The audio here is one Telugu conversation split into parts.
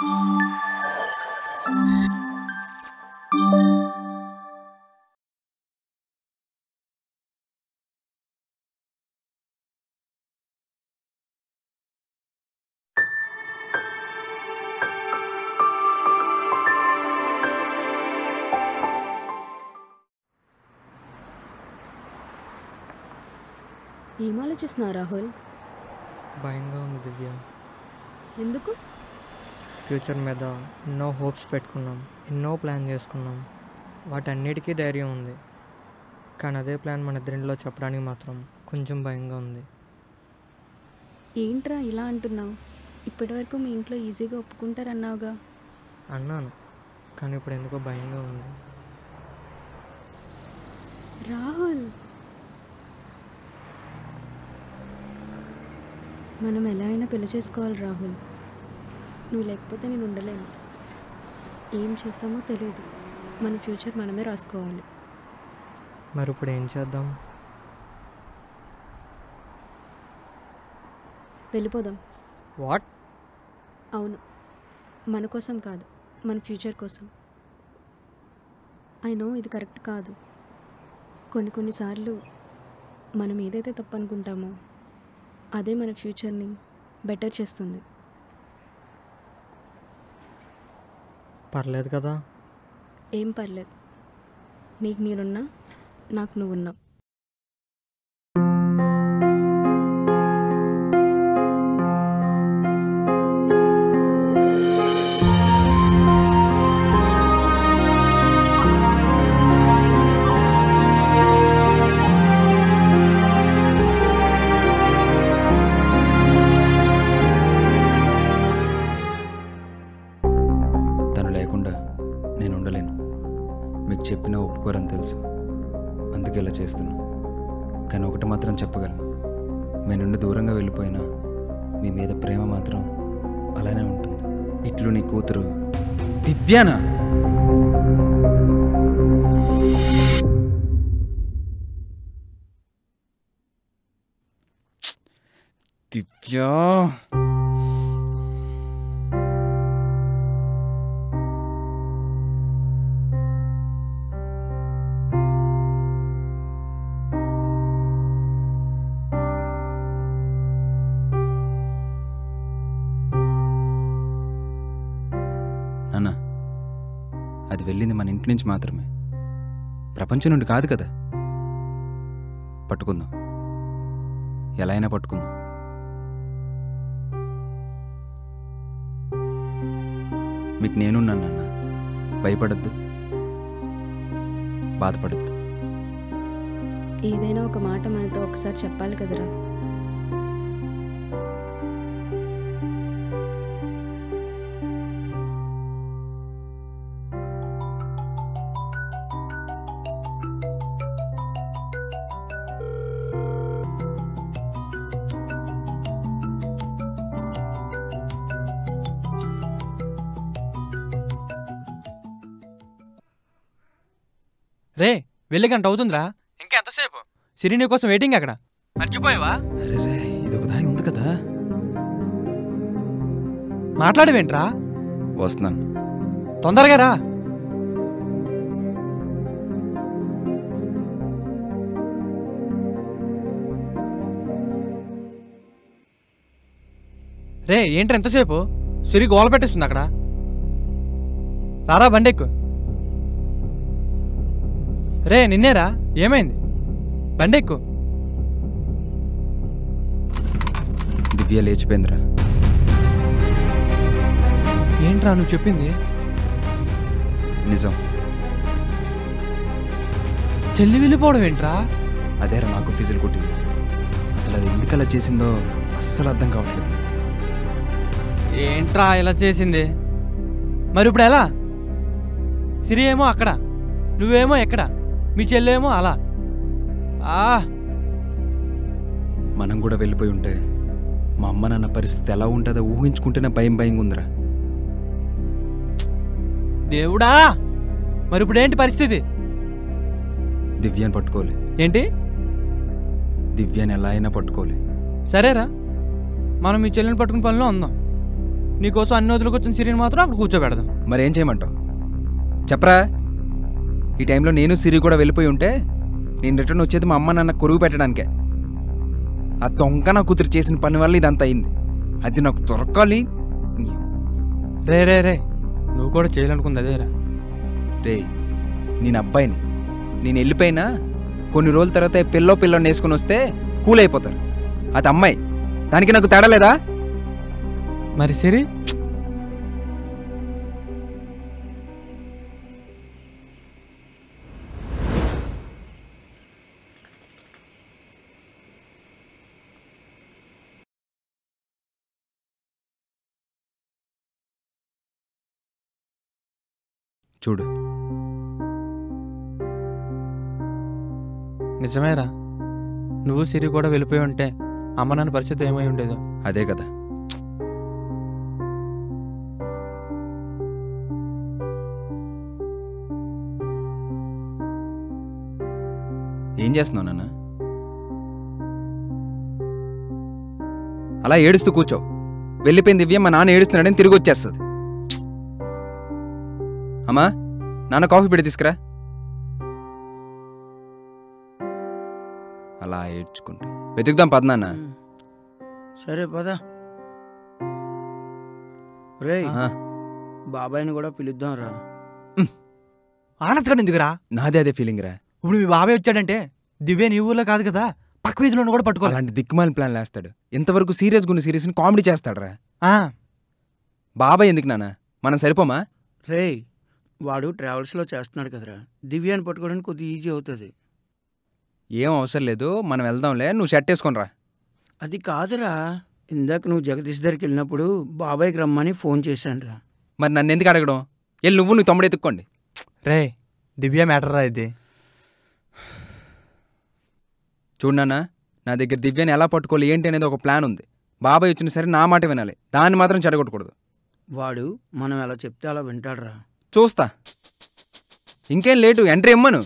ఏం ఆలోచిస్తున్నావు రాహుల్? భయంగా ఉంది దివ్య. ఎందుకు? ఫ్యూచర్ మీద ఎన్నో హోప్స్ పెట్టుకున్నాం, ఎన్నో ప్లాన్ చేసుకున్నాం, వాటన్నిటికీ ధైర్యం ఉంది. కానీ అదే ప్లాన్ మన ఇద్దరిలో చెప్పడానికి మాత్రం కొంచెం భయంగా ఉంది. ఏంట్రా ఇలా అంటున్నావు? ఇప్పటివరకు మీ ఇంట్లో ఈజీగా ఒప్పుకుంటారన్నావుగా. అన్నాను, కానీ ఇప్పుడు ఎందుకో భయంగా ఉంది. రాహుల్, మనం ఎలా అయినా పెళ్లి చేసుకోవాలి రాహుల్. నువ్వు లేకపోతే నేను ఉండలేను. ఏం చేస్తామో తెలియదు. మన ఫ్యూచర్ మనమే రాసుకోవాలి. మరి ఇప్పుడు ఏం చేద్దాం? వెళ్ళిపోదాం. వాట్? అవును, మన కోసం కాదు, మన ఫ్యూచర్ కోసం. ఐ నో ఇది కరెక్ట్ కాదు. కొన్నిసార్లు మనం ఏదైతే తప్పు అనుకుంటామో అదే మన ఫ్యూచర్ని బెటర్ చేస్తుంది. పర్లేదు కదా? ఏం పర్లేదు. నీకు నేనున్నా, నాకు నువ్వున్నావు. నేను ఉండలేను. మీకు చెప్పినా ఒప్పుకోరని తెలుసు, అందుకే ఇలా చేస్తున్నా. కానీ ఒకటి మాత్రం చెప్పగలను, మీ నుండి దూరంగా వెళ్ళిపోయినా మీ మీద ప్రేమ మాత్రం అలానే ఉంటుంది. ఇట్లు నీ కూతురు దివ్యానా. దివ్యా, నాన్న, అది వెళ్ళింది మన ఇంటి నుంచి మాత్రమే, ప్రపంచం నుండి కాదు కదా. పట్టుకుందాం, ఎలా అయినా పట్టుకుందాం. మీకు నేనున్నాను నాన్న, భయపడద్దు, బాధపడద్దు. ఏదైనా ఒక మాట మనతో ఒకసారి చెప్పాలి కదరా. రే, వెళ్ళి గంట అవుతుందిరా. ఇంకెంతసేపు? సిరి నీ కోసం వెయిటింగ్. అక్కడ మర్చిపోయావా? అరే, ఇదొక దాయి ఉంది కదా. మాట్లాడవేంట్రా? వస్తున్నాను, తొందరగా రా. రే, ఏంట్రా ఎంతసేపు? సిరి గోల పెట్టేస్తుంది అక్కడ. రారా, బండెక్కు. రే, నిన్నేరా, ఏమైంది? బండెక్కు. దివ్య లేచిపోయిందిరా. ఏంట్రా నువ్వు చెప్పింది? నిజం. చెల్లి వెళ్ళిపోవడం ఏంట్రా? అదేరా నాకు ఫీజులు కొట్టింది. అసలు అది ఎందుకు అలా చేసిందో అస్సలు అర్థం కావట్లేదు. ఏంట్రా ఇలా చేసింది? మరి ఇప్పుడు ఎలా? సిరి ఏమో అక్కడ, నువ్వేమో ఎక్కడ, మీ చెల్లేమో అలా. మనం కూడా వెళ్ళిపోయి ఉంటే మా అమ్మ నాన్న పరిస్థితి ఎలా ఉంటుందో ఊహించుకుంటేనే భయంగా ఉందిరా. దేవుడా, మరి ఇప్పుడు ఏంటి పరిస్థితి? దివ్యాని పట్టుకోలే. ఏంటి? దివ్యాని ఎలా అయినా పట్టుకోలే. సరేరా, మనం మీ చెల్లిని పట్టుకుని పనిలో ఉందాం. నీకోసం అన్ని వదులుకొచ్చిన సిరిని మాత్రం అక్కడ కూర్చోబెడదాం. మరేం చేయమంటావు చెప్పరా? ఈ టైంలో నేను సిరి కూడా వెళ్ళిపోయి ఉంటే నేను రిటర్న్ వచ్చేది మా అమ్మ నాన్న కొరుగు పెట్టడానికే. ఆ దొంగ నా కూతురు చేసిన పని వల్ల ఇదంతా అయింది. అది నాకు దొరకాలి. రే రే రే నువ్వు కూడా చేయాలనుకుంది అదేరా. రే నేను అబ్బాయిని, నేను వెళ్ళిపోయినా కొన్ని రోజుల తర్వాత పిల్లని వేసుకుని వస్తే కూల్ అయిపోతారు. అది అమ్మాయి, దానికి నాకు తేడా లేదా? మరి సిరి చూడు నిజమేరా, నువ్వు సిరి కూడా వెళ్ళిపోయి ఉంటే అమ్మ నాన్న పరిస్థితి ఏమై ఉండేదో. అదే కదా. ఏం చేస్తున్నావు నాన్న? అలా ఏడుస్తూ కూర్చో. వెళ్ళిపోయింది దివ్య, మా నాన్న ఏడుస్తున్నాడని తిరిగి వచ్చేస్తుంది. అమ్మా నాన్న కాఫీ పెట్టి తీసుకురా. అలా ఏడ్చుకుంటా వెతుకుదాం పద నాన్న. సరే పద. రేయ్ బాబాయ్ని కూడా పిలుద్దాం రా. ఆనంద్ ఎందుకురా? నాదే అదే ఫీలింగ్ రా. ఇప్పుడు మీ బాబాయ్ వచ్చాడంటే దివ్య నీ ఊర్లో కాదు కదా, పక్క వీధిలో కూడా పట్టుకోవాలి. అలాంటి దిక్కుమాలిన ప్లాన్ వేస్తాడు. ఎంతవరకు సీరియస్గా ఉన్న సిరీస్ని కామెడీ చేస్తాడు రా. బాబాయ్ ఎందుకు నాన్న, మనం సరిపోమా? రేయ్ వాడు ట్రావెల్స్లో చేస్తున్నాడు కదరా, దివ్యాన్ని పట్టుకోవడానికి కొద్దిగా ఈజీ అవుతుంది. ఏం అవసరం లేదు, మనం వెళ్దాంలే. నువ్వు షర్ట్ వేసుకొని రా. అది కాదురా, ఇందాక నువ్వు జగదీష్ దగ్గరికి వెళ్ళినప్పుడు బాబాయ్కి రమ్మని ఫోన్ చేశాను రా. మరి నన్ను ఎందుకు అడగడం? వెళ్ళి నువ్వు నీ తమ్ముడు ఎత్తుక్కోండి. రే దివ్య మ్యాటర్ రా ఇది. చూడన్నా, నా దగ్గర దివ్యని ఎలా పట్టుకోవాలి ఏంటి అనేది ఒక ప్లాన్ ఉంది. బాబాయ్ వచ్చిన సరే నా మాట వినాలి, దాన్ని మాత్రం చెడగొట్టకూడదు. వాడు మనం ఎలా చెప్తే అలా వింటాడురా. చూస్తా. ఇంకేం లేటు, ఎంట్రీ ఇమ్మను.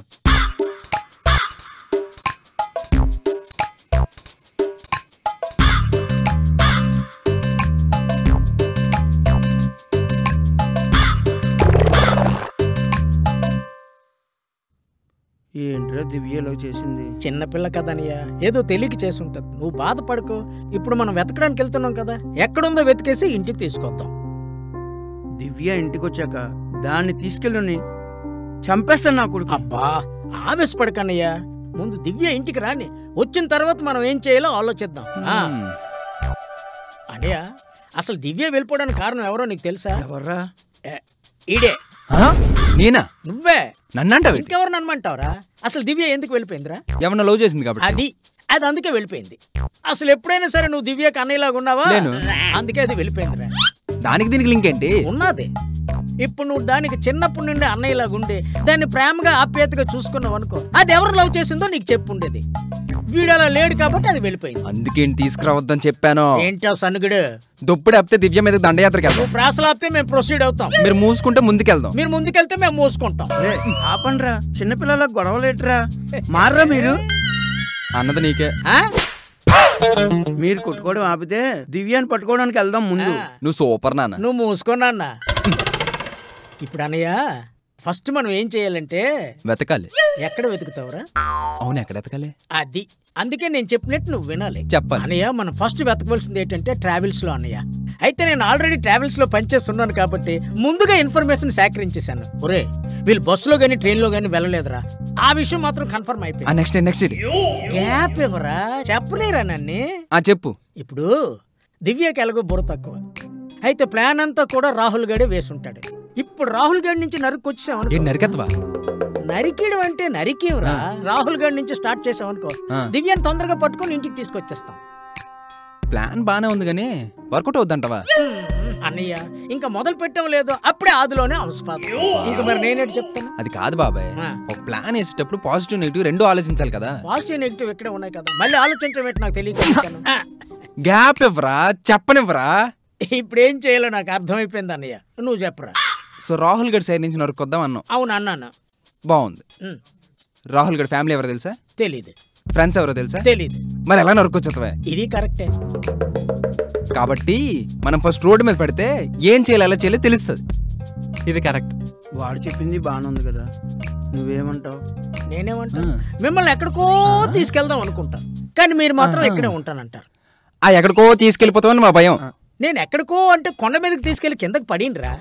ఏంట్రా దివ్యలో చేసింది? చిన్నపిల్ల కదనియా, ఏదో తెలియక చేసుంటది. నువ్వు బాధపడుకో. ఇప్పుడు మనం వెతకడానికి వెళ్తున్నాం కదా, ఎక్కడుందో వెతికేసి ఇంటికి తీసుకొద్దాం. దివ్య ఇంటికి వచ్చాక దాన్ని తీసుకెళ్ళి చంపేస్తాను నా కొడుకు. అబ్బా ఆవేశపడకన్నయ్యా, ముందు దివ్య ఇంటికి రాని, వచ్చిన తర్వాత మనం ఏం చేయాలో ఆలోచిద్దాం. అన్నయ్య, అసలు దివ్య వెళ్ళిపోవడానికి కారణం ఎవరో నీకు తెలుసా? ఎవర్రా? ఈడే. నేనా? నువ్వే. నన్నంటావు? ఇంకెవరు నమ్మంటావురా? అసలు దివ్య ఎందుకు వెళ్ళిపోయిందిరా? ఏమన్నా లవ్ చేసింది కాబట్టి. అది అందుకే వెళ్ళిపోయింది. అసలు ఎప్పుడైనా సరే నువ్వు దివ్యకి అన్నయ్యలాగా ఉన్నావా? అందుకే అది వెళ్ళిపోయిందిరా. దానికి దీనికి లింక్ ఏంటి? ఉన్నది. ఇప్పుడు నువ్వు దానికి చిన్నప్పటి నుండి అన్నయ్యలాగా ఉండి దాన్ని ప్రేమగా ఆప్యాయతగా చూసుకున్నావు అనుకో, అది ఎవరు లవ్ చేసిందో నీకు చెప్పుండేది. వీడు అలా లేడు కాబట్టి అది వెళ్ళిపోయింది. అందుకేం తీసుకురావద్దని చెప్పాను. ఏంటో సన్నుగుడు, దుప్పుడు ఆపితే దివ్య మీద దండయాత్రకి వెళ్దాం. నువ్వు ప్రాసలు ఆపితే మేము ప్రొసీడ్ అవుతాం. మీరు మూసుకుంటే ముందుకెళ్దాం. మీరు ముందుకెళ్తే మేము మూసుకుంటాం. ఆపండ్రా, చిన్నపిల్లలకు గొడవలేట్రా, మారరా మీరు. అన్నది నీకే. మీరు కొట్టుకోవడం ఆపితే దివ్యాన్ని పట్టుకోవడానికి వెళ్దాం ముందు. నువ్వు సూపర్ నాన్న. నువ్వు మూసుకున్నా. ఇప్పుడు అన్నయ్య, ఫస్ట్ మనం ఏం చేయాలంటే వెతకాలి. ఎక్కడ వెతుకుతావురా? అవును, ఎక్కడ వెతకాలి? అది అందుకే నేను చెప్పినట్టు నువ్వు వినాలి. చెప్పాలి. అన్నయ్య, మనం ఫస్ట్ వెతకవలసింది ఏంటంటే ట్రావెల్స్ లో. అన్నయ్య, అయితే నేను ఆల్రెడీ ట్రావెల్స్ లో పనిచేస్తున్నాను కాబట్టి ముందుగా ఇన్ఫర్మేషన్ సేకరించేశాను. ఒరే, వీళ్ళు బస్సులో గానీ ట్రైన్ లో గానీ వెళ్ళలేదురా, ఆ విషయం మాత్రం కన్ఫర్మ్ అయిపోయింది. నెక్స్ట్ గ్యాప్ ఎవరా? చెప్పలేరా నన్ను? చెప్పు. ఇప్పుడు దివ్యకి ఎలాగో బుర్ర తక్కువ, అయితే ప్లాన్ అంతా కూడా రాహుల్ గడే వేసుంటాడు. ఇప్పుడు రాహుల్ గడి నుంచి నరుక్కొచ్చావు. నరికెత్తవా? నరికేయడం అంటే నరికేవరా, రాహుల్ గడి నుంచి స్టార్ట్ చేసావనుకో, దివ్యాన్ని తొందరగా పట్టుకుని ఇంటికి తీసుకొచ్చేస్తాం. ప్లాన్ బానే ఉంది కానీ వర్కౌట్ అవుద్దంటవా? అన్నయ్య, ఇంకా మొదలు పెట్టడం లేదు, అప్పుడే ఆదిలోనే అవసరం. ఇంకా మరి నేనేటి చెప్తాను? అది కాదు బాబాయ్, ఒక ప్లాన్ వేసేటప్పుడు పాజిటివ్ నెగిటివ్ రెండు ఆలోచించాలి కదా. పాజిటివ్ నెగిటివ్ ఇక్కడే ఉన్నాయి కదా, మళ్ళీ ఆలోచించడం ఏంటి నాకు తెలియదు. గ్యాప్ ఇవ్వరా, చెప్పనివ్వరా? ఇప్పుడు ఏం చేయాలో నాకు అర్థమైపోయింది అన్నయ్య, నువ్వు చెప్పరా. సో రాహుల్ గడ్ సైడ్ నుంచి నరుక్కొద్దాం అన్నావు. అవును అన్నాను. బాగుంది. రాహుల్ గడ్ ఫ్యామిలీ ఎవరు తెలుసా? తెలీదు. ఫ్రెండ్స్ ఎవరో తెలుసా? తెలీదు. మరి ఎలా నరుకొచ్చుతావే? ఇది కరెక్టే. కాబట్టి మనం ఫస్ట్ రోడ్డు మీద పడితే ఏం చేయాలి ఎలా చేయాలో తెలుస్తుంది. ఇది కరెక్ట్. వాడు చెప్పింది బాగానే ఉంది కదా, నువ్వేమంటావు? నేనేమంటా, మిమ్మల్ని ఎక్కడికో తీసుకెళ్దాం అనుకుంటా, కానీ మీరు మాత్రం ఇక్కడే ఉంటానంటారు. ఆ ఎక్కడికో తీసుకెళ్ళిపోతామని మా భయం. నేను ఎక్కడికో అంటే కొండ మీదకి తీసుకెళ్లి కిందకి పడిండ్రా.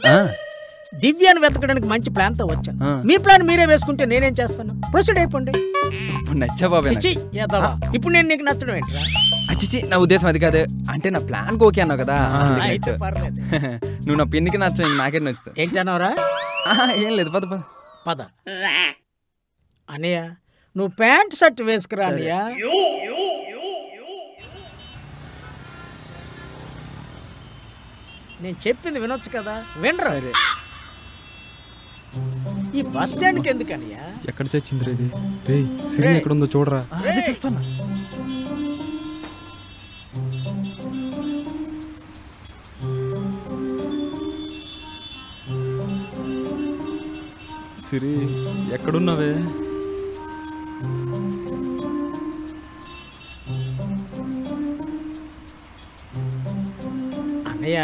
దివ్యాన్ని వెతకడానికి మంచి ప్లాన్ తో వచ్చాను. మీ ప్లాన్ మీరే వేసుకుంటే నేనేం చేస్తాను? ప్రొసీడ్ అయిపోండి. నచ్చా బాబాయ్. ఇప్పుడు నేను నీకు నచ్చడం ఏంట్రా? అచ్చిచి, నా ఉద్దేశం అది కాదు. అంటే నా ప్లాన్ ఓకే అన్నావు కదా, అయితే పర్లేదు. నువ్వు నా పిన్నికి నచ్చ, నాకే నచ్చుతావు. ఏంటన్నావురా? ఏం లేదు, పద పద పద. అన్నయ్య నువ్వు ప్యాంట్ షర్ట్ వేసుకురా అన్నయ్య. నేను చెప్పింది వినొచ్చు కదా, వినరా? ఈ బస్ స్టాండ్కి ఎందుకన్నయ్యా? ఎక్కడ చచ్చింది ఇది? రేయ్ సిరి ఎక్కడ ఉందో చూడరా. చూస్తున్నా. సిరి ఎక్కడున్నావే? అన్నయ్య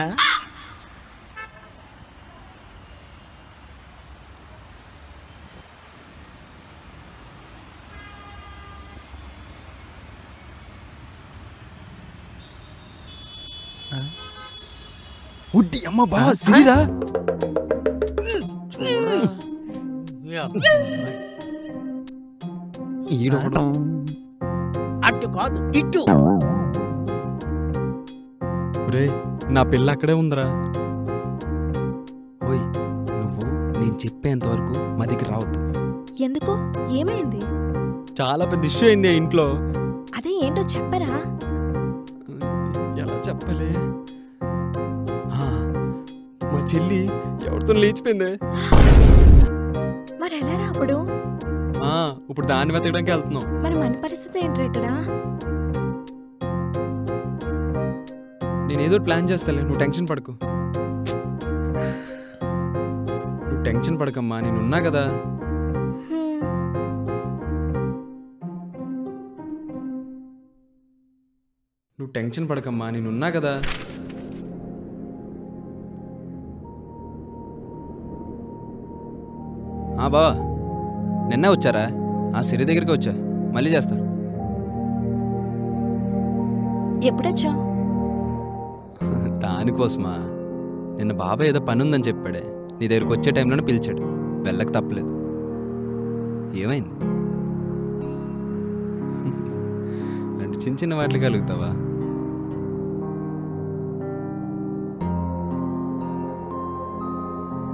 ఉడ్డి అమ్మ బా సిరిరా. అటు కాదు ఇటు. రే నా పిల్ల అక్కడే ఉందిరా. ఓయ్ నువ్వు నేను చెప్పేంత వరకు మా దగ్గర రావద్దు. ఎందుకు? ఏమైంది? చాలా పెద్ద ఇష్యూ అయింది ఇంట్లో. అదే ఏంటో చెప్పరా? ఎలా చెప్పలే? మా చెల్లి ఎవరితో లేచిపోయింది. మరి ఎలా రా అప్పుడు? ఇప్పుడు దాన్ని వెతకడానికి వెళ్తున్నాం. మరి మన పరిస్థితి ఏంట్రా ఇక్కడ? నేను ఏదో ప్లాన్ చేస్తాలే, నువ్వు టెన్షన్ పడకు. నువ్వు టెన్షన్ పడకమ్మా, నేనున్నా కదా. నువ్వు టెన్షన్ పడకమ్మా, నేనున్నా కదా. బావా నిన్నే వచ్చారా? సిరి దగ్గరికి వచ్చా, మళ్ళీ చేస్తా. ఎప్పుడొచ్చా? దానికోసమా? నిన్న బాబాయ్ ఏదో పని ఉందని చెప్పాడే, నీ దగ్గరికి వచ్చే టైంలోనే పిలిచాడు. వెళ్ళక తప్పలేదు. ఏమైంది? అంటే చిన్న చిన్న వాటికి కలుగుతావా?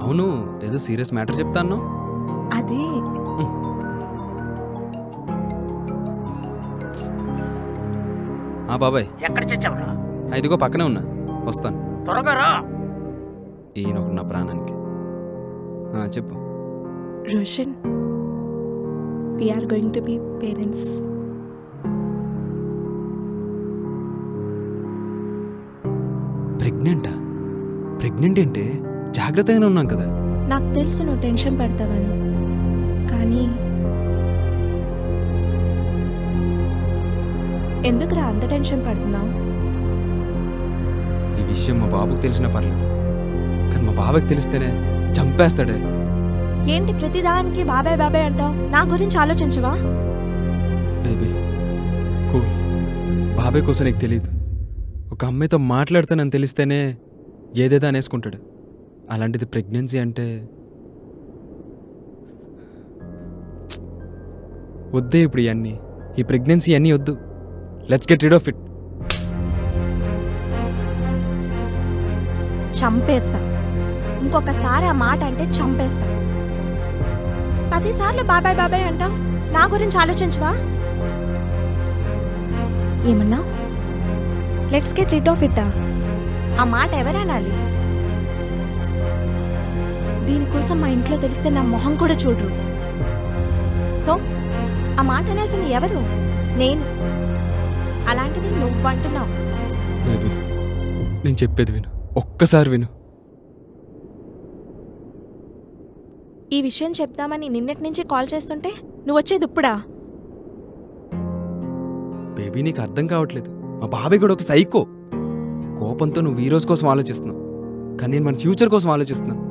అవును, ఏదో సీరియస్ మ్యాటర్ చెప్తాను. అదే బాబాయ్ ఎక్కడ చచ్చావురా? ఇదిగో పక్కనే ఉన్నా, వస్తాను. త్వరగా రా. ఈయన ఒకటి నా ప్రాణానికి. చెప్పు. Roshan, we are going to be parents. Pregnant ఏంటి? జాగ్రత్తగానే ఉన్నాం కదా. నాకు తెలుసు నువ్వు టెన్షన్ పడతావని, కానీ ఎందుకురా అంత టెన్షన్ పడుతున్నావు? ఈ విషయం మా బాబుకి తెలిసినా పర్లేదు, కానీ మా బాబాకి తెలిస్తేనే చంపేస్తాడే. ఏంటి ప్రతిదానికి బాబాయ్ బాబాయ్ అంటావు? నా గురించి ఆలోచించవా? Baby cool. బాబాయ్ కోసం నీకు తెలీదు. ఒక అమ్మాయితో మాట్లాడతానని తెలిస్తేనే ఏదేదో అనేసుకుంటాడు. అలాంటిది ప్రెగ్నెన్సీ అంటే వద్దే. ఇప్పుడు ఇవన్నీ, ఈ ప్రెగ్నెన్సీ అన్నీ వద్దు. Let's get rid of it. చంపేస్తా. ఇంకొకసారి ఆ మాట అంటే చంపేస్తా. 10 సార్లు బాబాయ్ బాబాయ్ అంటావు. నా గురించి ఆలోచించవా? ఏమన్నా? Let's get rid of it. ఆ మాట ఎవరనాలి? దీనికోసం మా ఇంట్లో తెలిస్తే నా మొహం కూడా చూడరు. సో ఆ మాట అనాల్సింది ఎవరు? నేను. అలాంటిది నువ్వు అంటున్నావు. బేబీ నేను చెప్పేది విను, ఒక్కసారి విను. ఈ విషయం చెప్తామని నిన్నటి నుంచి కాల్ చేస్తుంటే నువ్వు వచ్చేది ఇప్పుడా? అభి నీకు అర్థం కావట్లేదు. మా బాబాయ్ కూడా ఒక సైకో. కోపంతో నువ్వు ఈ రోజు కోసం ఆలోచిస్తున్నావు, కానీ నేను మన ఫ్యూచర్ కోసం ఆలోచిస్తున్నాను.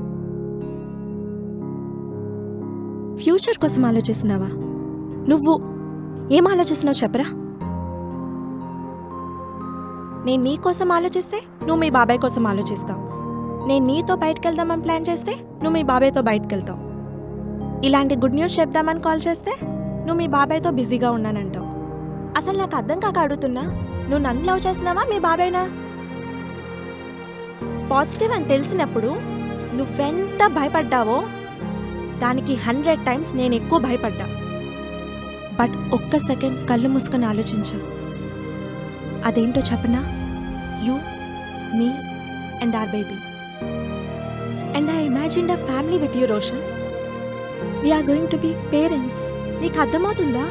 ఫ్యూచర్ కోసం ఆలోచిస్తున్నావా? నువ్వు ఏం ఆలోచిస్తున్నావు చెప్పరా? నేను నీ కోసం ఆలోచిస్తే నువ్వు మీ బాబాయ్ కోసం ఆలోచిస్తావు. నేను నీతో బయటకు వెళ్దామని ప్లాన్ చేస్తే నువ్వు మీ బాబాయ్తో బయటకు వెళ్తావు. ఇలాంటి గుడ్ న్యూస్ చెప్దామని కాల్ చేస్తే నువ్వు మీ బాబాయ్తో బిజీగా ఉన్నానంటావు. అసలు నాకు అర్థం కాక అడుగుతున్నా, నువ్వు నన్ను లవ్ చేస్తున్నావా మీ బాబాయ్నా? పాజిటివ్ అని తెలిసినప్పుడు నువ్వెంత భయపడ్డావో దానికి 100 times నేను ఎక్కువ భయపడ్డా. బట్ ఒక్క సెకండ్ కళ్ళు మూసుకొని ఆలోచించు. అదేంటో చెప్పనా? You, me and our baby. And I imagined a family with you Roshan. We are going to be parents. నీకు అర్థమవుతుందా?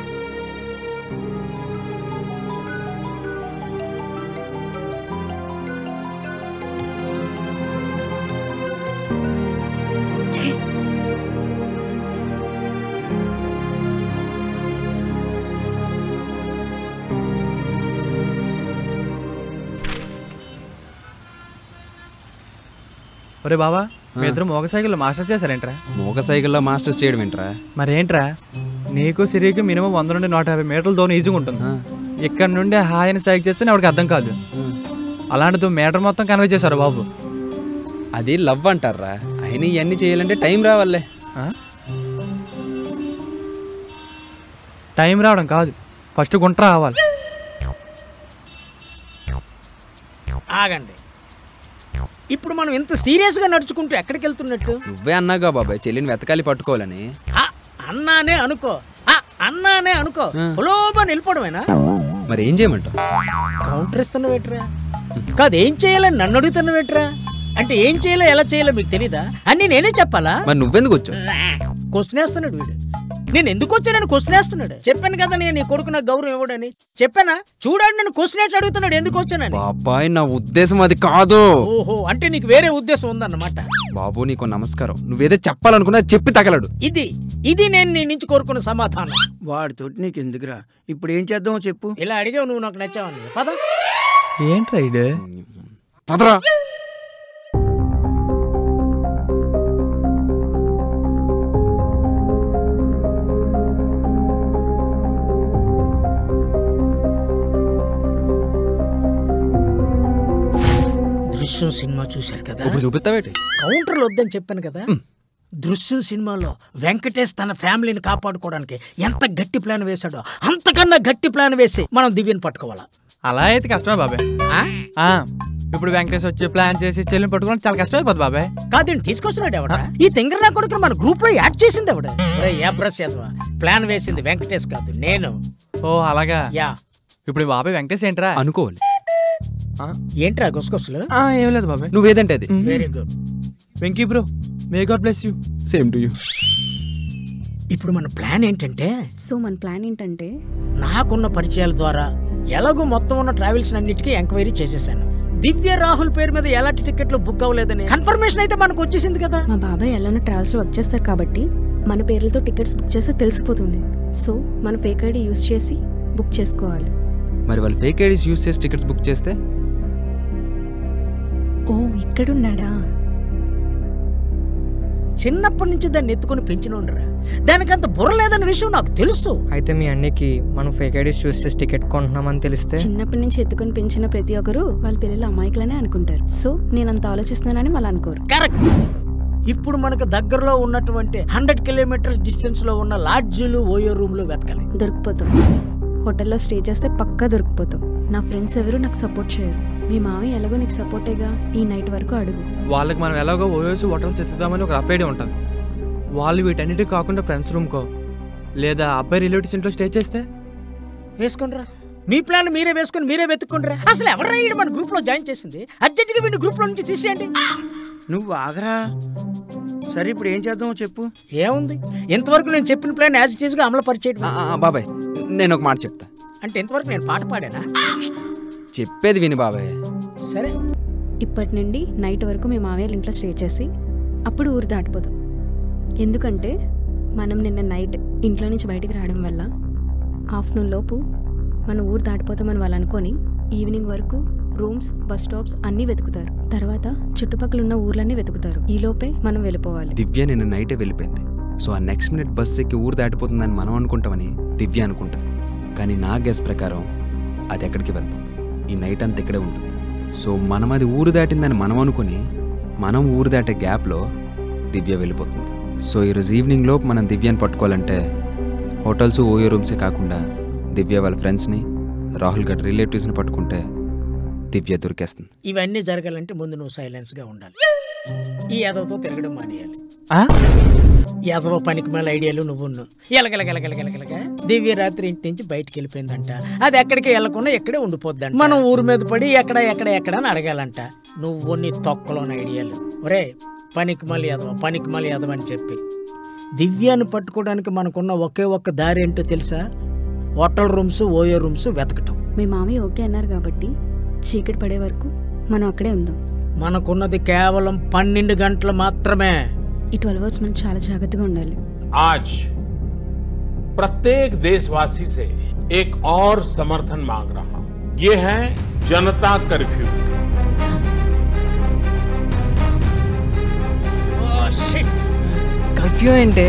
ఒరే బావా, మీ ఇద్దరు మోగ సైకిల్లో మాస్టర్ చేశారేంట్రా? మోగ సైకిల్లో మాస్టర్స్ చేయడం ఏంట్రా? మరేంట్రా, నీకు సిరికి మినిమం 100 నుండి 150 మీటర్ల దూరం ఈజీగా ఉంటుంది. ఇక్కడ నుండి హాయ్ అని సైకిల్ చేస్తే ఎవరికి అర్థం కాదు. అలాంటిది మీటర్ మొత్తం కన్వే చేశారు బాబు. అది లవ్ అంటారా? అయినా ఇవన్నీ చేయాలంటే టైం రావాలే. టైం రావడం కాదు, ఫస్ట్ గుంట రావాలి. ఆగండి, ఇప్పుడు మనం ఇంత సీరియస్గా నడుచుకుంటూ ఎక్కడికి వెళ్తున్నట్టు? నువ్వే అన్నాగా బాబాయ్ చెల్లిని వెతకాలి పట్టుకోవాలని. అన్నానే అనుకో, అన్నానే అనుకో, లోపల వెళ్ళిపోవడమేనా? మరి ఏం చేయమంటావు? కౌంటర్ ఇస్తున్నావు ఎట్రా? కాదు, ఏం చేయాలని నన్ను అడుగుతున్నావు ఎట్రా? అంటే ఏం చేయాలో ఎలా చేయాలో మీకు తెలీదా? అన్నీ నేనే చెప్పాలా? మరి నువ్వెందుకు వచ్చావు? క్వశ్చన్ వేస్తున్నాడు వీడు. నేను ఎందుకు వచ్చానని క్వశ్చన్ వేస్తున్నాడు. చెప్పాను కదా నేను నీ కొడుకు నాకు గౌరవం ఇవ్వడని. చెప్పానా? చూడండి, నన్ను క్వశ్చన్ వేసి అడుగుతున్నాడు ఎందుకు వచ్చానని. బాబాయ్ నా ఉద్దేశం అది కాదు. ఓహో, అంటే నీకు వేరే ఉద్దేశం ఉందన్నమాట. బాబు నీకు నమస్కారం, నువ్వేదో చెప్పాలనుకున్నా చెప్పి తగలడు. ఇది నేను నీ నుంచి కోరుకున్న సమాధానం. వాడితోటి నీకు ఎందుకురా? ఇప్పుడు ఏం చేద్దామో చెప్పు. ఇలా అడిగావు, నువ్వు నాకు నచ్చావని. పద. ఏంట్రా ఇడే? పదరా. దృశ్యం సినిమా చూశారు కదా? ఇప్పుడు చూపిస్తావేటి? కౌంటర్లు వద్దని చెప్పాను కదా. దృశ్యం సినిమాలో వెంకటేష్ తన ఫ్యామిలీని కాపాడుకోవడానికి ఎంత గట్టి ప్లాన్ వేశాడో అంతకన్నా గట్టి ప్లాన్ వేసి మనం దివ్యని పట్టుకోవాలా. అలా అయితే కష్టమే బాబాయ్. ఇప్పుడు వెంకటేష్ వచ్చి ప్లాన్ చేసి చెల్లిని పట్టుకోవడం చాలా కష్టమైపోతుంది బాబాయ్. కాదండి, తీసుకొస్తున్నాడు ఎవడ? ఈ తెంగర కొడుకు మన గ్రూప్ లో యాడ్ చేసింది ఎవడ? ప్లాన్ వేసింది వెంకటేష్ కాదు, నేను. ఓ అలాగా. యా. ఇప్పుడు బాబాయ్ వెంకటేష్ ఏంట్రా అనుకోవాలి. ఏంట్రా గుసగుసలు? ఏం లేదు బాబాయ్, నువ్వేదంటే అది. Very good Venky bro, may God bless you. Same to you. ఇప్పుడు మన ప్లాన్ ఏంటంటే, మన ప్లాన్ ఏంటంటే, నాకున్న పరిచయాల ద్వారా ఎలాగో మొత్తం ఉన్న ట్రావెల్స్ అన్నిటికీ ఎంక్వైరీ చేసేసాను. దివ్య రాహుల్ పేరు మీద ఎలాంటి టికెట్లు బుక్ అవ్వలేదని కన్ఫర్మేషన్ అయితే మనకు వచ్చేసింది కదా. మా బాబాయ్ ఎలానో ట్రావెల్స్ వర్క్ చేస్తారు కాబట్టి మన పేర్లతో టికెట్స్ బుక్ చేస్తే తెలిసిపోతుంది. సో మన ఫేక్ ఐడి యూజ్ చేసి బుక్ చేసుకోవాలి. మరి వాళ్ళు ఫేక్ ఐడీస్ యూజ్ చేసి టికెట్స్ బుక్ చేస్తే? ఓ ఇక్కడున్నాడా? చిన్నప్పటి నుంచి దాన్ని ఎత్తుకొని పెంచినోండ్రా, దానికంత బుర్ర లేదన్న విషయం నాకు తెలుసు. అయితే మీ అన్నికి మనం ఫేక్ ఐడీస్ చూస్ చేసి టికెట్ కొంటున్నామని తెలిస్తే? చిన్నప్పటి నుంచి ఎత్తుకొని పెంచిన ప్రతి ఒక్కరు వాళ్ళ పిల్లలు అమాయకులనే అనుకుంటారు. సో నేను అంత ఆలోచిస్తున్నానని వాళ్ళు అనుకోరు. కరెక్ట్. ఇప్పుడు మనకు దగ్గరలో ఉన్నటువంటి 100 kilometers డిస్టెన్స్ లో ఉన్న లాడ్జీలు, ఓయో రూమ్ లో వెతకాలి. దొరికిపోతాం. హోటల్లో స్టే చేస్తే పక్కా దొరికిపోతాం. నా ఫ్రెండ్స్ ఎవరు నాకు సపోర్ట్ చేయరు. మీ మామయ్య ఎలాగో నీకు సపోర్టేగా, ఈ నైట్ వరకు అడుగు. వాళ్ళకి మనం ఎలాగో ఓయోసి హోటల్స్ ఎత్తుదామని ఒక రఫ్ ఐడియా ఉంటుంది. వాళ్ళు వీటన్నిటికి కాకుండా ఫ్రెండ్స్ రూమ్కో లేదా అబ్బాయి రిలేటివ్స్ ఇంట్లో స్టే చేస్తే? వేసుకోండిరా, మీ ప్లాన్ మీరే వేసుకొని మీరే వెతుక్కుండ్రా. అసలు ఎవరైనా వీడు మన గ్రూప్ లో జాయిన్ చేసింది? అర్జెంట్ గా వీడిని గ్రూప్ లో నుంచి తీసేయండి. నువ్వు ఆగరా. సరే ఇప్పుడు ఏం చేద్దామో చెప్పు. ఏముంది, ఇంతవరకు నేను చెప్పిన ప్లాన్ యాజ్ ఇట్ ఈజ్ గా అమలు పరిచేయడం. బాబాయ్ నేను ఒక మాట చెప్తా. అంటే ఇంతవరకు నేను పాట పాడానా? చెప్పేది విని బాబాయ్. సరే, ఇప్పటి నుండి నైట్ వరకు మీ మామయ్య ఇంట్లో స్టే చేసి అప్పుడు ఊరు దాటిపోదాం. ఎందుకంటే మనం నిన్న నైట్ ఇంట్లో నుంచి బయటికి రావడం వల్ల ఆఫ్టర్నూన్ లోపు మన ఊరు దాటిపోతామని వాళ్ళు అనుకొని ఈవినింగ్ వరకు రూమ్స్, బస్ స్టాప్స్ అన్నీ వెతుకుతారు. తర్వాత చుట్టుపక్కల ఉన్న ఊర్లన్నీ వెతుకుతారు. ఈలోపే మనం వెళ్ళిపోవాలి. దివ్య నిన్న నైటే వెళ్ళిపోయింది. సో ఆ నెక్స్ట్ మినిట్ బస్ ఎక్కి ఊరు దాటిపోతుందని మనం అనుకుంటామని దివ్య అనుకుంటుంది. కానీ నా గెస్ ప్రకారం అది ఎక్కడికి వెళ్తాం, ఈ నైట్ అంతా ఇక్కడే ఉంటుంది. సో మనం అది ఊరు దాటిందని మనం అనుకుని మనం ఊరు దాటే గ్యాప్లో దివ్య వెళ్ళిపోతుంది. సో ఈరోజు ఈవినింగ్ లోపు మనం దివ్యని పట్టుకోవాలంటే హోటల్స్, ఓయో రూమ్సే కాకుండా దివ్య వాళ్ళ ఫ్రెండ్స్ని, రాహుల్ గడ్ రిలేటివ్స్ని పట్టుకుంటే దివ్య దొరికేస్తుంది. ఇవన్నీ జరగాలంటే ముందు నువ్వు సైలెన్స్గా ఉండాలి. ఈ ఎదవతో తిరగడం మానేయాలి. ఎదవ పనికి మళ్ళీ ఐడియాలు నువ్వు ఎలగలగలగలగలగలగా దివ్య రాత్రి ఇంటి నుంచి బయటికి వెళ్ళిపోయిందంట. అది ఎక్కడికి వెళ్ళకుండా ఎక్కడే ఉండిపోద్దంట. మనం ఊరి మీద పడి ఎక్కడ ఎక్కడ ఎక్కడ అని అడగాలంట. నువ్వు నీ తొక్కలోని ఐడియాలు. ఒరే పనికి మళ్ళీ ఎదవ అని చెప్పి దివ్యాన్ని పట్టుకోవడానికి మనకున్న ఒకే ఒక్క దారి ఏంటో తెలుసా? హోటల్ రూమ్స్, ఓయో రూమ్స్ వెతకటం. మీ మామయ్య ఓకే అన్నారు కాబట్టి చీకటి పడే వరకు మనం అక్కడే ఉందాం. మనకున్నది కేవలం 12 గంటలు మాత్రమే. ఈ 12 అవర్స్ మనం చాలా జాగ్రత్తగా ఉండాలి. आज प्रत्येक देशवासी से एक और समर्थन मांग रहा हूं. ये है जनता कर्फ्यू. కర్ఫ్యూ అంటే